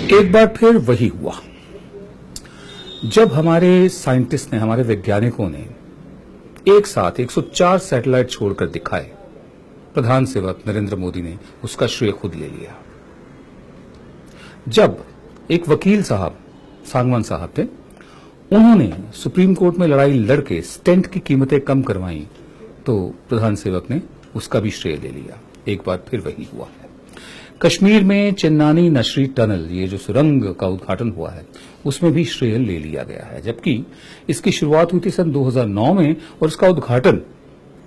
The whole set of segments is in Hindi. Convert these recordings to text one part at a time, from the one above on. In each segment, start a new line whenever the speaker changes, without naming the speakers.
एक बार फिर वही हुआ जब हमारे साइंटिस्ट ने, हमारे वैज्ञानिकों ने एक साथ 104 सैटेलाइट छोड़कर दिखाए। प्रधान सेवक नरेंद्र मोदी ने उसका श्रेय खुद ले लिया। जब एक वकील साहब, सांगवान साहब थे, उन्होंने सुप्रीम कोर्ट में लड़ाई लड़के स्टेंट की कीमतें कम करवाई, तो प्रधान सेवक ने उसका भी श्रेय ले लिया। एक बार फिर वही हुआ है। कश्मीर में चेन्नानी नशरी टनल, ये जो सुरंग का उद्घाटन हुआ है, उसमें भी श्रेय ले लिया गया है, जबकि इसकी शुरुआत हुई थी सन 2009 में और उसका उद्घाटन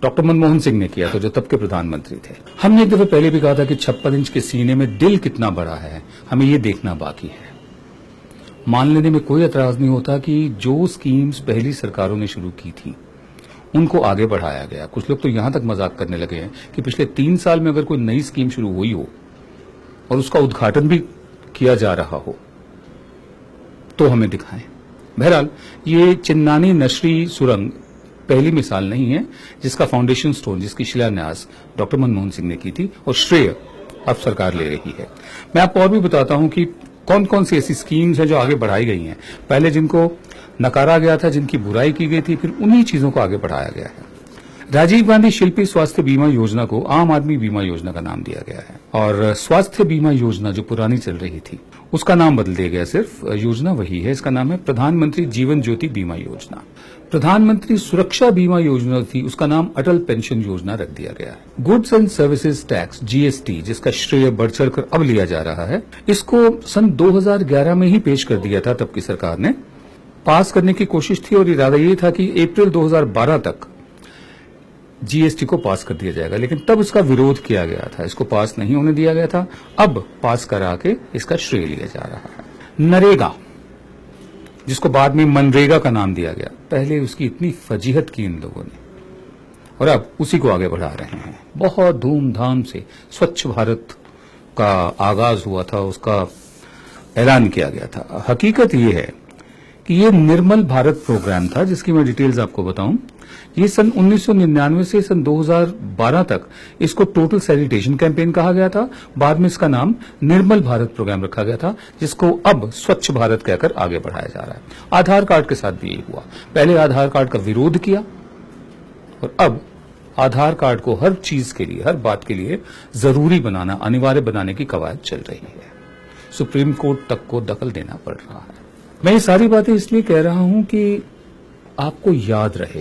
डॉक्टर मनमोहन सिंह ने किया था, जो तब के प्रधानमंत्री थे। हमने एक दफे पहले भी कहा था कि 56 इंच के सीने में दिल कितना बड़ा है, हमें ये देखना बाकी है। मान लेने में कोई एतराज नहीं होता कि जो स्कीम्स पहली सरकारों ने शुरू की थी उनको आगे बढ़ाया गया। कुछ लोग तो यहां तक मजाक करने लगे हैं कि पिछले 3 साल में अगर कोई नई स्कीम शुरू हुई हो और उसका उद्घाटन भी किया जा रहा हो तो हमें दिखाएं। बहरहाल, ये चिन्नानी नशरी सुरंग पहली मिसाल नहीं है जिसका फाउंडेशन स्टोन, जिसकी शिलान्यास डॉक्टर मनमोहन सिंह ने की थी और श्रेय अब सरकार ले रही है। मैं आपको और भी बताता हूं कि कौन कौन सी ऐसी स्कीम्स हैं जो आगे बढ़ाई गई हैं। पहले जिनको नकारा गया था, जिनकी बुराई की गई थी, फिर उन्हीं चीजों को आगे बढ़ाया गया है। राजीव गांधी शिल्पी स्वास्थ्य बीमा योजना को आम आदमी बीमा योजना का नाम दिया गया है और स्वास्थ्य बीमा योजना जो पुरानी चल रही थी उसका नाम बदल दिया गया। सिर्फ योजना वही है, इसका नाम है प्रधानमंत्री जीवन ज्योति बीमा योजना। प्रधानमंत्री सुरक्षा बीमा योजना थी, उसका नाम अटल पेंशन योजना रख दिया गया है। Goods and services tax GST, जिसका श्रेय बढ़ चढ़कर अब लिया जा रहा है, इसको सन 2011 में ही पेश कर दिया था तब की सरकार ने। पास करने की कोशिश थी और इरादा ये था कि अप्रैल 2012 तक जीएसटी को पास कर दिया जाएगा, लेकिन तब इसका विरोध किया गया था, इसको पास नहीं होने दिया गया था। अब पास करा के इसका श्रेय लिया जा रहा है। नरेगा, जिसको बाद में मनरेगा का नाम दिया गया, पहले उसकी इतनी फजीहत की इन लोगों ने और अब उसी को आगे बढ़ा रहे हैं। बहुत धूमधाम से स्वच्छ भारत का आगाज हुआ था, उसका ऐलान किया गया था। हकीकत ये है कि ये निर्मल भारत प्रोग्राम था, जिसकी मैं डिटेल्स आपको बताऊं। ये सन 1999 से सन 2012 तक इसको टोटल सैनिटेशन कैंपेन कहा गया था। बाद में इसका नाम निर्मल भारत प्रोग्राम रखा गया था, जिसको अब स्वच्छ भारत कहकर आगे बढ़ाया जा रहा है। आधार कार्ड के साथ भी यही हुआ। पहले आधार कार्ड का विरोध किया और अब आधार कार्ड को हर चीज के लिए, हर बात के लिए जरूरी बनाना, अनिवार्य बनाने की कवायद चल रही है। सुप्रीम कोर्ट तक को दखल देना पड़ रहा है। मैं ये सारी बातें इसलिए कह रहा हूं कि आपको याद रहे